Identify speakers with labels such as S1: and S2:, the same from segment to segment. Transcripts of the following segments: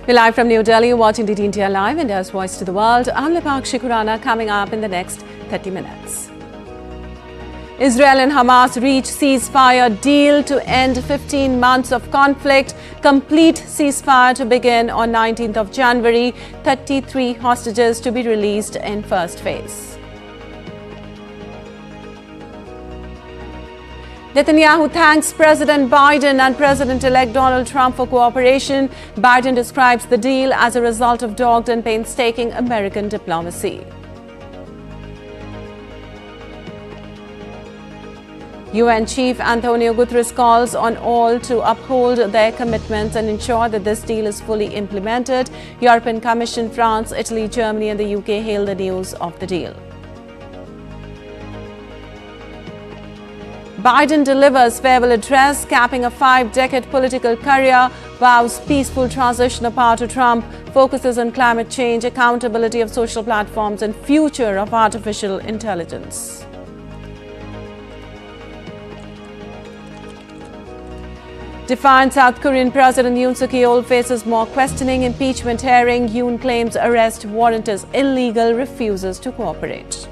S1: We're live from New Delhi, watching DT India Live, India's voice to the world. I'm Lipakshi Khurana, coming up in the next 30 minutes. Israel and Hamas reach ceasefire deal to end 15 months of conflict. Complete ceasefire to begin on 19th of January. 33 hostages to be released in first phase. Netanyahu thanks President Biden and President-elect Donald Trump for cooperation. Biden describes the deal as a result of dogged and painstaking American diplomacy. UN Chief Antonio Guterres calls on all to uphold their commitments and ensure that this deal is fully implemented. European Commission, France, Italy, Germany and the UK hail the news of the deal. Biden delivers farewell address, capping a 5-decade political career, vows peaceful transition of power to Trump, focuses on climate change, accountability of social platforms and future of artificial intelligence. Defiant South Korean President Yoon Suk-yeol faces more questioning. Impeachment hearing. Yoon claims arrest warrant is illegal, refuses to cooperate.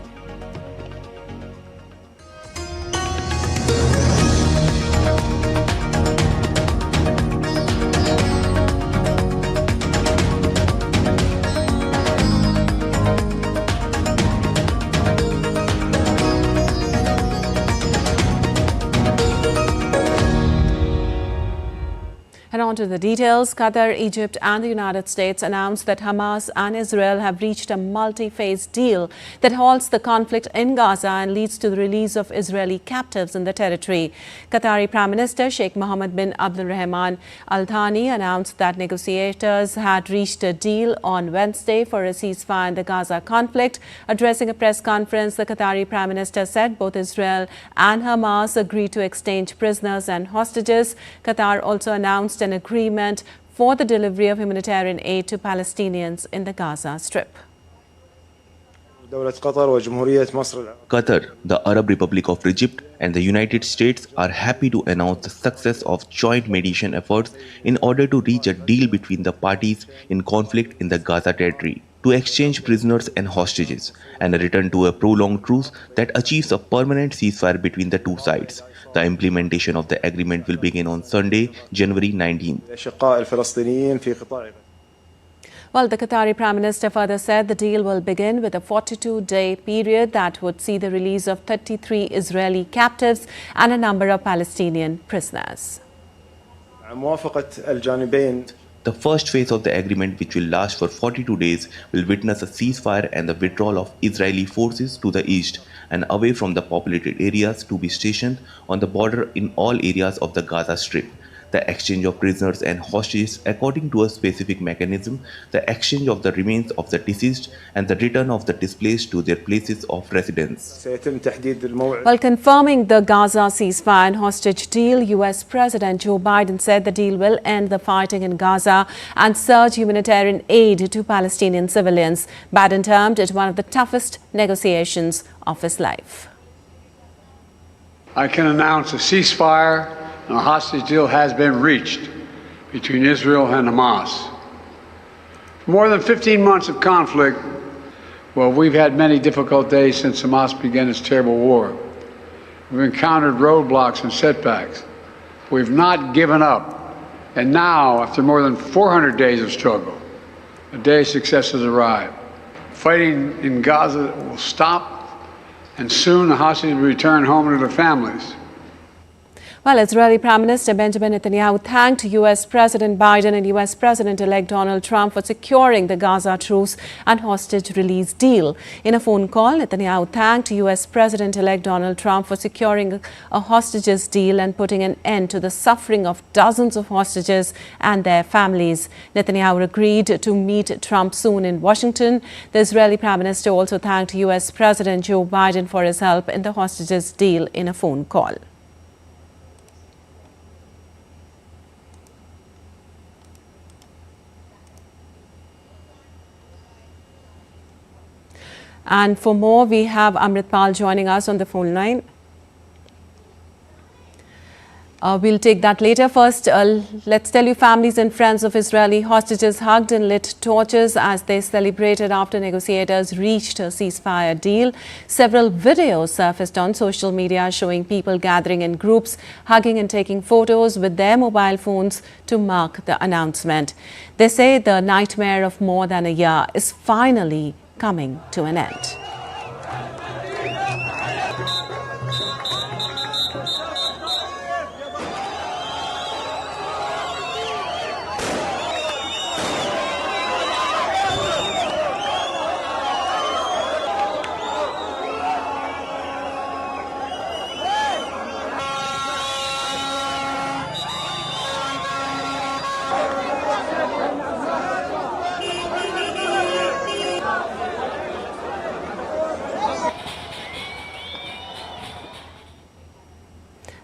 S1: And on to the details. Qatar, Egypt and the United States announced that Hamas and Israel have reached a multi-phase deal that halts the conflict in Gaza and leads to the release of Israeli captives in the territory. Qatari Prime Minister Sheikh Mohammed bin Abdulrahman Al Thani announced that negotiators had reached a deal on Wednesday for a ceasefire in the Gaza conflict. Addressing a press conference, the Qatari Prime Minister said both Israel and Hamas agreed to exchange prisoners and hostages. Qatar also announced an agreement for the delivery of humanitarian aid to Palestinians in the Gaza Strip.
S2: Qatar, the Arab Republic of Egypt, and the United States are happy to announce the success of joint mediation efforts in order to reach a deal between the parties in conflict in the Gaza territory, to exchange prisoners and hostages, and a return to a prolonged truce that achieves a permanent ceasefire between the two sides. The implementation of the agreement will begin on Sunday, January 19th.
S1: Well, the Qatari Prime Minister further said the deal will begin with a 42-day period that would see the release of 33 Israeli captives and a number of Palestinian prisoners.
S2: The first phase of the agreement, which will last for 42 days, will witness a ceasefire and the withdrawal of Israeli forces to the east and away from the populated areas to be stationed on the border in all areas of the Gaza Strip. The exchange of prisoners and hostages according to a specific mechanism, the exchange of the remains of the deceased and the return of the displaced to their places of residence.
S1: While confirming the Gaza ceasefire and hostage deal, US President Joe Biden said the deal will end the fighting in Gaza and surge humanitarian aid to Palestinian civilians. Biden termed it one of the toughest negotiations of his life.
S3: I can announce a ceasefire and a hostage deal has been reached between Israel and Hamas. For more than 15 months of conflict, well, we've had many difficult days since Hamas began its terrible war. We've encountered roadblocks and setbacks. We've not given up. And now, after more than 400 days of struggle, a day of success has arrived. Fighting in Gaza will stop, and soon the hostages will return home to their families.
S1: Well, Israeli Prime Minister Benjamin Netanyahu thanked US President Biden and US President-elect Donald Trump for securing the Gaza truce and hostage release deal. In a phone call, Netanyahu thanked US President-elect Donald Trump for securing a hostages deal and putting an end to the suffering of dozens of hostages and their families. Netanyahu agreed to meet Trump soon in Washington. The Israeli Prime Minister also thanked US President Joe Biden for his help in the hostages deal in a phone call. And for more, we have Amritpal joining us on the phone line. We'll take that later. First, let's tell you families and friends of Israeli hostages hugged and lit torches as they celebrated after negotiators reached a ceasefire deal. Several videos surfaced on social media showing people gathering in groups, hugging and taking photos with their mobile phones to mark the announcement. They say the nightmare of more than a year is finally coming to an end.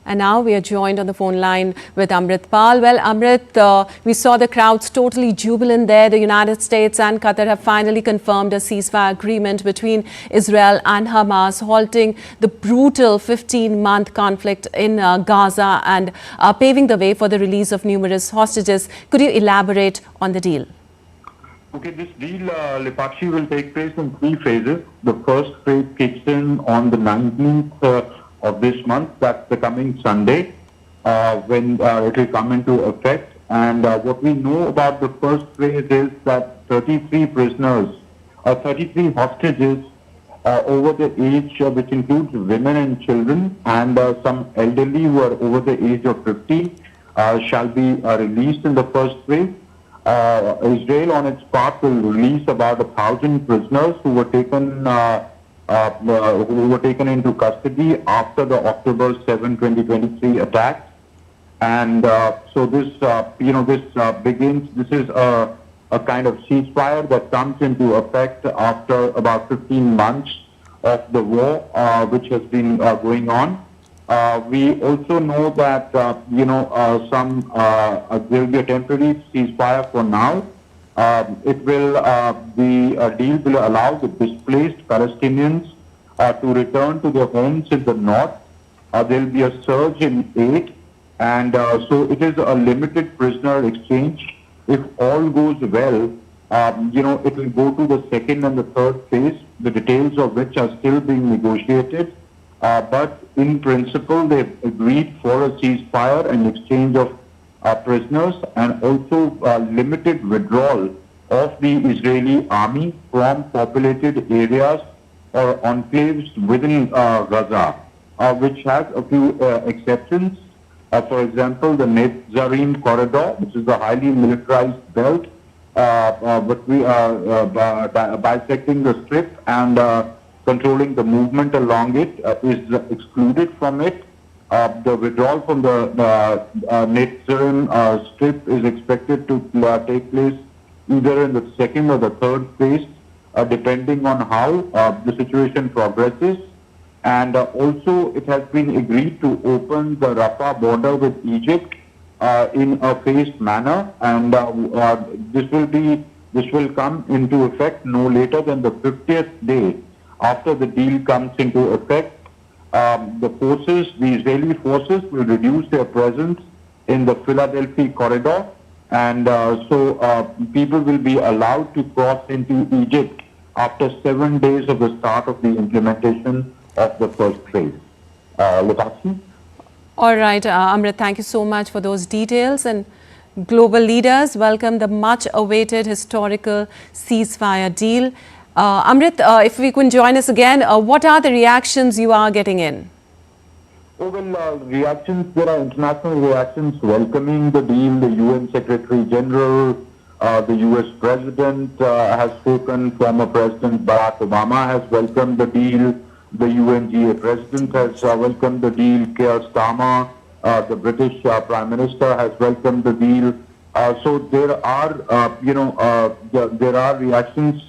S1: And now we are joined on the phone line with Amrit Pal. Well, Amrit, we saw the crowds totally jubilant there. The United States and Qatar have finally confirmed a ceasefire agreement between Israel and Hamas, halting the brutal 15-month conflict in Gaza and paving the way for the release of numerous hostages. Could you elaborate on the deal?
S4: Okay, this deal, Lipakshi, will take place in 3 phases. The first phase kicks in on the 19th of this month, that's the coming Sunday, when it will come into effect. And what we know about the first phase is that 33 prisoners, 33 hostages over the age, which includes women and children, and some elderly who are over the age of 50, shall be released in the first phase. Israel, on its part, will release about 1,000 prisoners who were taken into custody after the October 7, 2023 attacks. And so this, begins. This is a kind of ceasefire that comes into effect after about 15 months of the war, which has been going on. We also know that there will be a temporary ceasefire for now. The deal will allow the displaced Palestinians to return to their homes in the north. There will be a surge in aid, and so it is a limited prisoner exchange. If all goes well, it will go to the second and the third phase, the details of which are still being negotiated. But in principle, they've agreed for a ceasefire and exchange of prisoners, and also limited withdrawal of the Israeli army from populated areas or enclaves within Gaza, which has a few exceptions. For example, the Netzarim corridor, which is the highly militarized belt, but we are bisecting the strip and controlling the movement along it, is excluded from it. The withdrawal from the Netzarim strip is expected to take place either in the second or the third phase, depending on how the situation progresses. And also, it has been agreed to open the Rafah border with Egypt in a phased manner, and this will come into effect no later than the 50th day after the deal comes into effect. The Israeli forces will reduce their presence in the Philadelphia corridor, and so people will be allowed to cross into Egypt after 7 days of the start of the implementation of the first phase. Lipakshi?
S1: All right, Amrit, thank you so much for those details. And global leaders welcome the much-awaited historical ceasefire deal. Amrit, if we can join us again, what are the reactions you are getting in?
S4: Reactions, there are international reactions welcoming the deal. The UN Secretary General, the US President has spoken, former President Barack Obama has welcomed the deal. The UNGA President has welcomed the deal. Keir Starmer, the British Prime Minister, has welcomed the deal. So there are, there are reactions,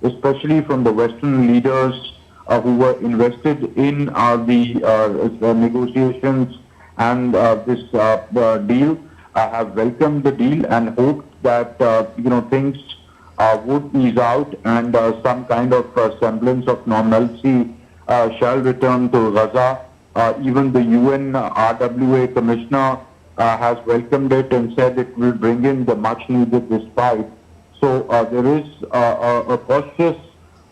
S4: especially from the Western leaders who were invested in the negotiations and this deal, have welcomed the deal and hoped that things would ease out and some kind of semblance of normalcy shall return to Gaza. Even the UN RWA Commissioner has welcomed it and said it will bring in the much needed respite. So there is a cautious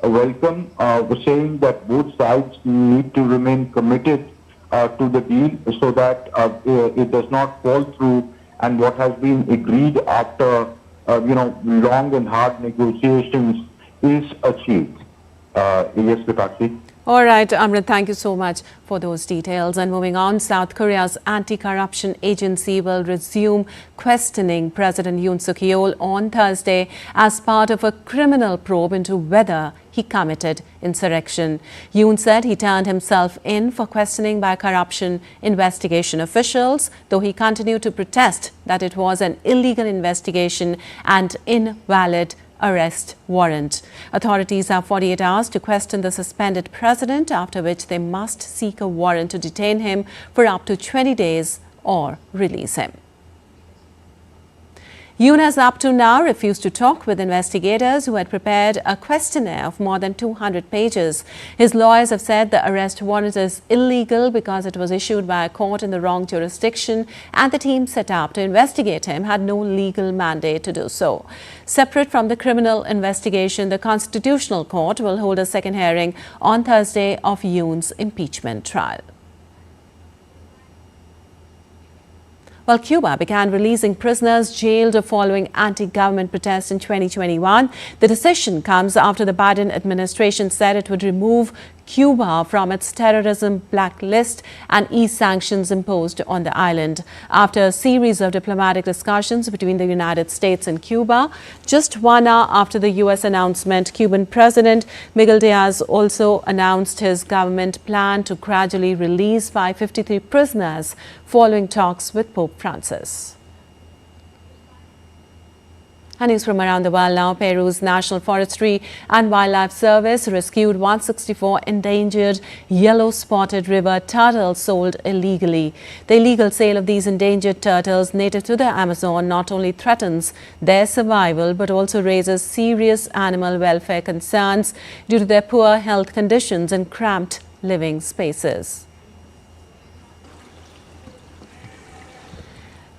S4: welcome saying that both sides need to remain committed to the deal so that it does not fall through, and what has been agreed after long and hard negotiations is achieved. Yes, Vipaksi.
S1: All right, Amrit, thank you so much for those details. And moving on, South Korea's anti-corruption agency will resume questioning President Yoon Suk-yeol on Thursday as part of a criminal probe into whether he committed insurrection. Yoon said he turned himself in for questioning by corruption investigation officials, though he continued to protest that it was an illegal investigation and invalid arrest warrant. Authorities have 48 hours to question the suspended president, after which they must seek a warrant to detain him for up to 20 days or release him. Yoon has up to now refused to talk with investigators who had prepared a questionnaire of more than 200 pages. His lawyers have said the arrest warrant is illegal because it was issued by a court in the wrong jurisdiction, and the team set up to investigate him had no legal mandate to do so. Separate from the criminal investigation, the Constitutional Court will hold a second hearing on Thursday of Yoon's impeachment trial. Well, Cuba began releasing prisoners jailed following anti-government protests in 2021. The decision comes after the Biden administration said it would remove Cuba from its terrorism blacklist and ease sanctions imposed on the island. After a series of diplomatic discussions between the United States and Cuba, just 1 hour after the U.S. announcement, Cuban President Miguel Diaz also announced his government plan to gradually release 553 prisoners following talks with Pope Francis. And news from around the world now. Peru's National Forestry and Wildlife Service rescued 164 endangered yellow-spotted river turtles sold illegally. The illegal sale of these endangered turtles native to the Amazon not only threatens their survival but also raises serious animal welfare concerns due to their poor health conditions and cramped living spaces.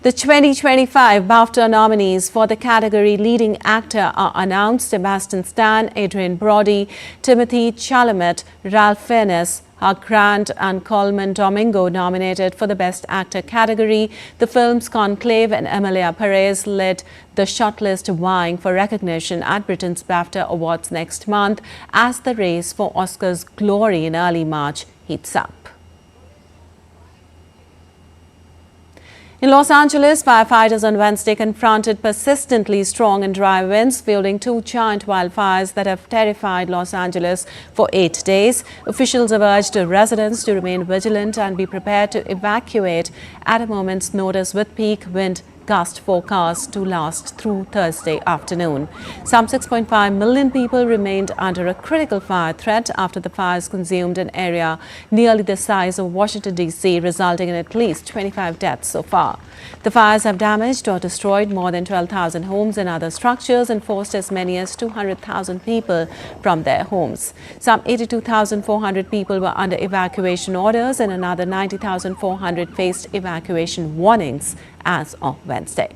S1: The 2025 BAFTA nominees for the category Leading Actor are announced: Sebastian Stan, Adrien Brody, Timothy Chalamet, Ralph Fiennes, Hugh Grant and Colman Domingo nominated for the Best Actor category. The films Conclave and Emilia Perez led the shortlist, vying for recognition at Britain's BAFTA Awards next month as the race for Oscar's glory in early March heats up. In Los Angeles, firefighters on Wednesday confronted persistently strong and dry winds, fueling 2 giant wildfires that have terrified Los Angeles for 8 days. Officials have urged residents to remain vigilant and be prepared to evacuate at a moment's notice, with peak wind gust forecast to last through Thursday afternoon. Some 6.5 million people remained under a critical fire threat after the fires consumed an area nearly the size of Washington, D.C., resulting in at least 25 deaths so far. The fires have damaged or destroyed more than 12,000 homes and other structures and forced as many as 200,000 people from their homes. Some 82,400 people were under evacuation orders and another 90,400 faced evacuation warnings as of Wednesday.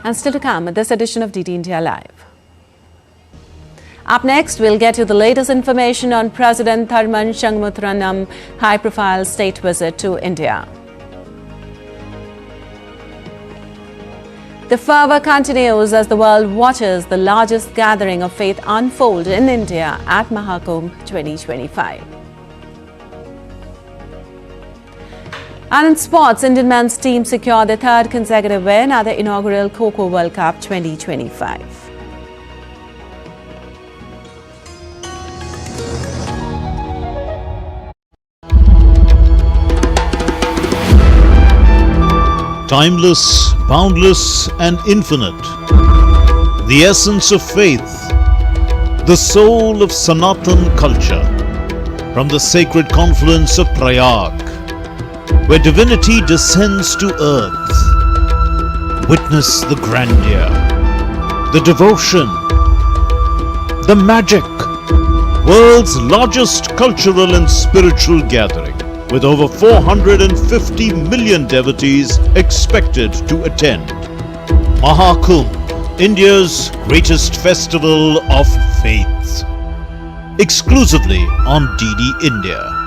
S1: And still to come at this edition of DD India Live. Up next, we'll get you the latest information on President Tharman Shanmugaratnam's high-profile state visit to India. The fervour continues as the world watches the largest gathering of faith unfold in India at Maha Kumbh 2025. And in sports, Indian men's team secured their 3rd consecutive win at the inaugural Kho-Kho World Cup 2025.
S5: Timeless, boundless and infinite, the essence of faith, the soul of Sanatan culture, from the sacred confluence of Prayag, where divinity descends to earth. Witness the grandeur, the devotion, the magic, world's largest cultural and spiritual gathering, with over 450 million devotees expected to attend. Maha Kumbh, India's greatest festival of faith. Exclusively on DD India.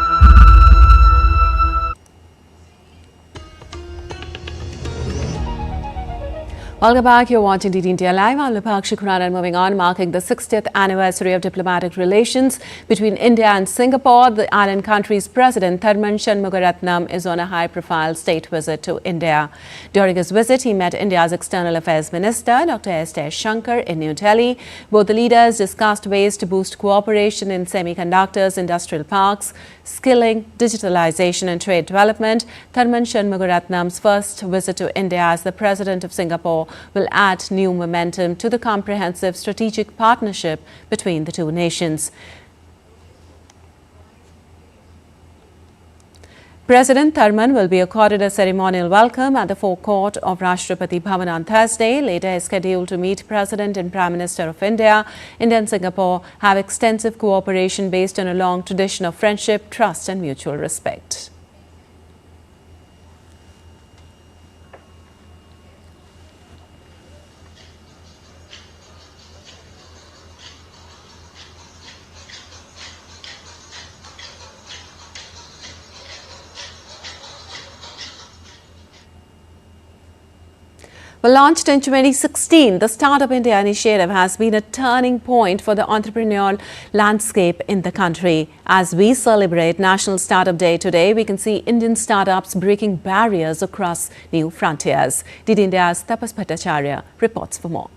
S1: Welcome back. You're watching DD India Live. I'm Lipakshi Khurana, and moving on, marking the 60th anniversary of diplomatic relations between India and Singapore, the island country's president, Tharman Shanmugaratnam, is on a high-profile state visit to India. During his visit, he met India's External Affairs Minister, Dr. S. Shankar, in New Delhi. Both the leaders discussed ways to boost cooperation in semiconductors, industrial parks, skilling, digitalization and trade development. Tharman Shanmugaratnam's first visit to India as the president of Singapore will add new momentum to the comprehensive strategic partnership between the two nations. President Tharman will be accorded a ceremonial welcome at the forecourt of Rashtrapati Bhavan on Thursday. Later, he is scheduled to meet President and Prime Minister of India. India and Singapore have extensive cooperation based on a long tradition of friendship, trust and mutual respect. Well, launched in 2016, the Startup India initiative has been a turning point for the entrepreneurial landscape in the country. As we celebrate National Startup Day today, we can see Indian startups breaking barriers across new frontiers. DD India's Tapas Bhattacharya reports for more.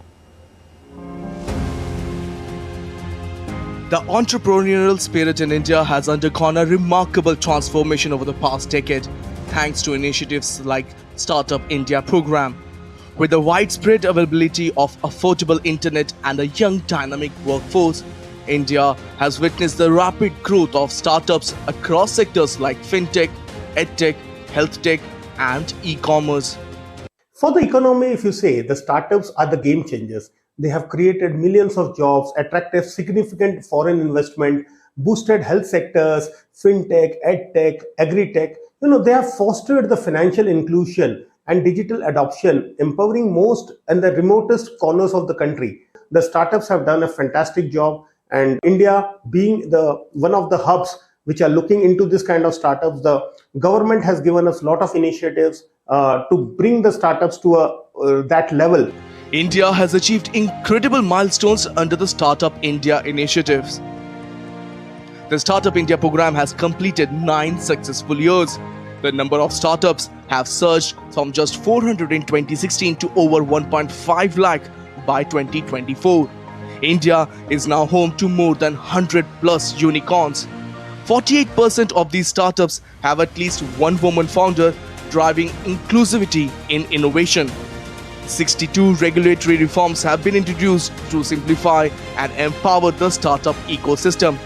S6: The entrepreneurial spirit in India has undergone a remarkable transformation over the past decade, thanks to initiatives like Startup India program. With the widespread availability of affordable internet and a young dynamic workforce, India has witnessed the rapid growth of startups across sectors like fintech, edtech, health tech and e-commerce.
S7: For the economy, if you say, the startups are the game changers. They have created millions of jobs, attracted significant foreign investment, boosted health sectors, fintech, edtech, agri-tech. They have fostered the financial inclusion and digital adoption, empowering most and the remotest corners of the country. The startups have done a fantastic job, and India being one of the hubs which are looking into this kind of startups, the government has given us a lot of initiatives to bring the startups to that level.
S6: India has achieved incredible milestones under the Startup India initiatives. The Startup India program has completed 9 successful years. The number of startups have surged from just 400 in 2016 to over 1.5 lakh by 2024. India is now home to more than 100 plus unicorns. 48% of these startups have at least one woman founder, driving inclusivity in innovation. 62 regulatory reforms have been introduced to simplify and empower the startup ecosystem.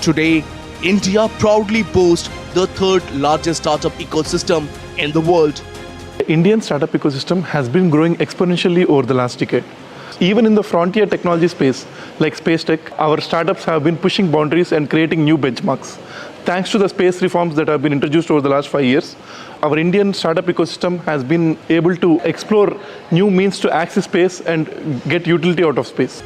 S6: Today, India proudly boasts the third largest startup ecosystem in the world.
S8: The Indian startup ecosystem has been growing exponentially over the last decade. Even in the frontier technology space, like space tech, our startups have been pushing boundaries and creating new benchmarks. Thanks to the space reforms that have been introduced over the last 5 years, our Indian startup ecosystem has been able to explore new means to access space and get utility out of space.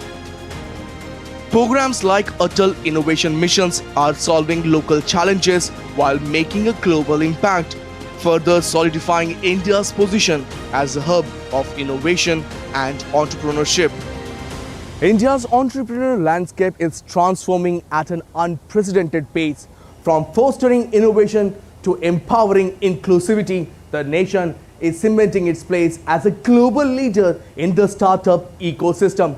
S6: Programs like Atal Innovation Missions are solving local challenges while making a global impact, further solidifying India's position as a hub of innovation and entrepreneurship. India's entrepreneurial landscape is transforming at an unprecedented pace. From fostering innovation to empowering inclusivity, the nation is cementing its place as a global leader in the startup ecosystem.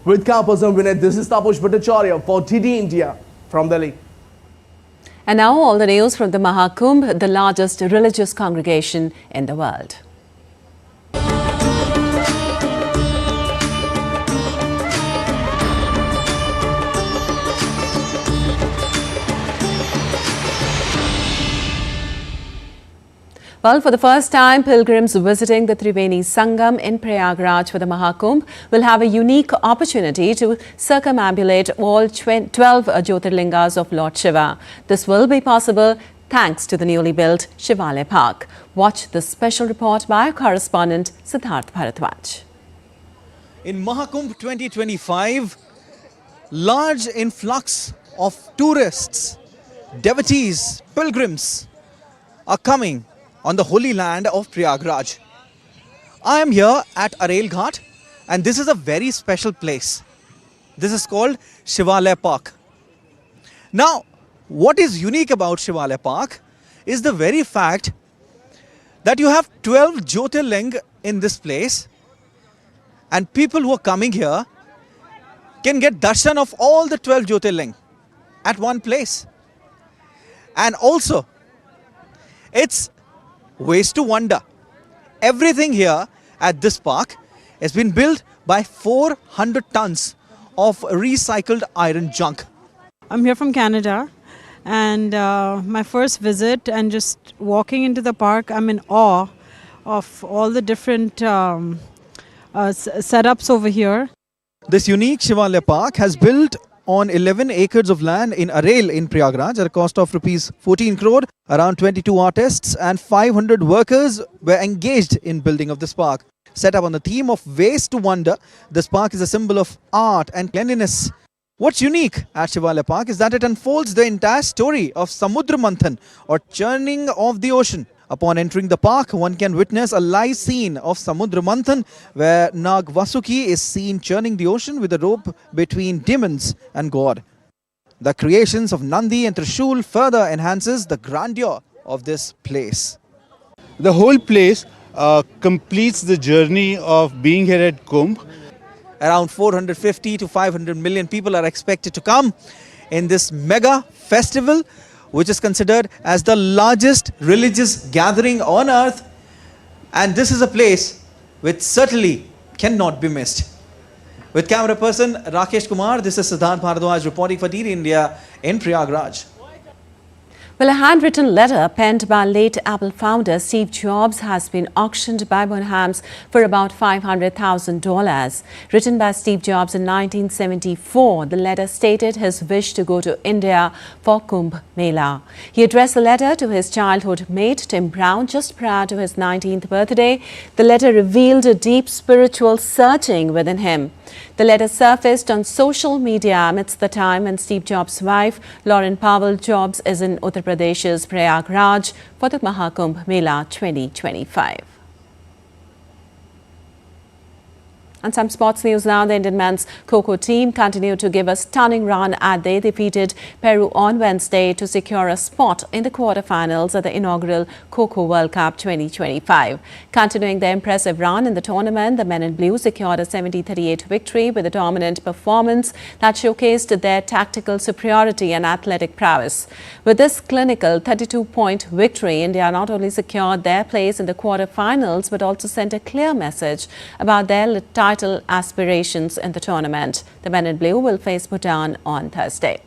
S6: With Camperson Vinay, this is Tapas Bhattacharya for DD India from Delhi.
S1: And now all the news from the Maha Kumbh, the largest religious congregation in the world. Well, for the first time, pilgrims visiting the Triveni Sangam in Prayagraj for the Maha Kumbh will have a unique opportunity to circumambulate all 12 Jyotirlingas of Lord Shiva. This will be possible thanks to the newly built Shivalaya Park. Watch the special report by our correspondent Siddharth Bharadwaj.
S9: In Maha Kumbh 2025, large influx of tourists, devotees, pilgrims are coming on the holy land of Prayagraj. I am here at Arel Ghat and this is a very special place. This is called Shivalaya Park. Now, what is unique about Shivalaya Park is the very fact that you have 12 Jyotirling in this place, and people who are coming here can get darshan of all the 12 Jyotirling at one place. And also, it's ways to wonder. Everything here at this park has been built by 400 tons of recycled iron junk.
S10: I'm here from Canada, and my first visit, and just walking into the park, I'm in awe of all the different setups over here.
S9: This unique Shivalaya Park has built on 11 acres of land in Arel in Prayagraj at a cost of rupees 14 crore. Around 22 artists and 500 workers were engaged in building of this park. Set up on the theme of Ways to Wonder, this park is a symbol of art and cleanliness. What's unique at Shivalaya Park is that it unfolds the entire story of Samudra Manthan, or churning of the ocean. Upon entering the park, one can witness a live scene of Samudra Manthan, where Nag Vasuki is seen churning the ocean with a rope between demons and God. The creations of Nandi and Trishul further enhances the grandeur of this place.
S11: The whole place completes the journey of being here at Kumbh.
S9: Around 450 to 500 million people are expected to come in this mega festival, which is considered as the largest religious gathering on earth. And this is a place which certainly cannot be missed. With camera person Rakesh Kumar, this is Siddharth Bharadwaj reporting for DD India in Prayagraj.
S1: Well, a handwritten letter penned by late Apple founder Steve Jobs has been auctioned by Bonhams for about $500,000. Written by Steve Jobs in 1974, the letter stated his wish to go to India for Kumbh Mela. He addressed the letter to his childhood mate Tim Brown just prior to his 19th birthday. The letter revealed a deep spiritual searching within him. The letter surfaced on social media amidst the time when Steve Jobs' wife, Lauren Powell Jobs, is in Uttar Pradesh's Prayagraj for the Maha Kumbh Mela 2025. And some sports news now. The Indian men's Kho-Kho team continued to give a stunning run as they defeated Peru on Wednesday to secure a spot in the quarterfinals at the inaugural Kho-Kho World Cup 2025. Continuing their impressive run in the tournament, the men in blue secured a 70-38 victory with a dominant performance that showcased their tactical superiority and athletic prowess. With this clinical 32-point victory, India not only secured their place in the quarterfinals but also sent a clear message about their title aspirations in the tournament. The men in blue will face Bhutan on Thursday.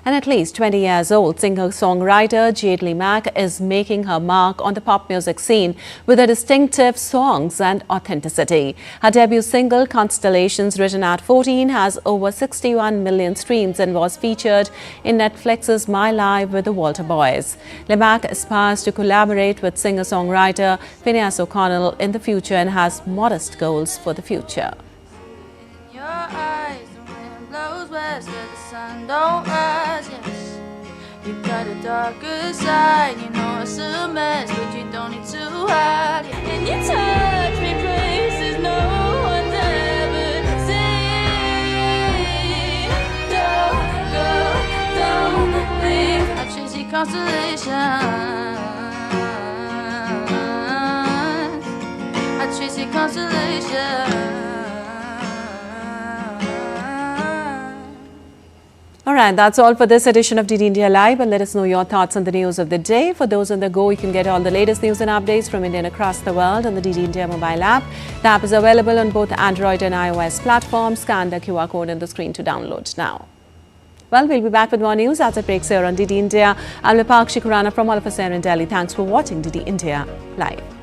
S1: And at least 20 years old singer-songwriter Jadely Mack is making her mark on the pop music scene with her distinctive songs and authenticity. Her debut single, Constellations, written at 14, has over 61 million streams and was featured in Netflix's My Life with the Walter Boys. Mack aspires to collaborate with singer-songwriter Phineas O'Connell in the future and has modest goals for the future.
S12: In your eyes, the wind blows west where the sun don't rise, yes. You've got a darker side, you know it's a mess, but you don't need to hide, yeah. And you touch me places no one's ever seen. Don't go, don't leave. I chase your constellations. I chase your constellations.
S1: All right, that's all for this edition of DD India Live. And let us know your thoughts on the news of the day. For those on the go, you can get all the latest news and updates from India and across the world on the DD India mobile app. The app is available on both Android and iOS platforms. Scan the QR code on the screen to download now. Well, we'll be back with more news as it breaks here on DD India. I'm Lipakshi Khurana from all of us here in Delhi. Thanks for watching DD India Live.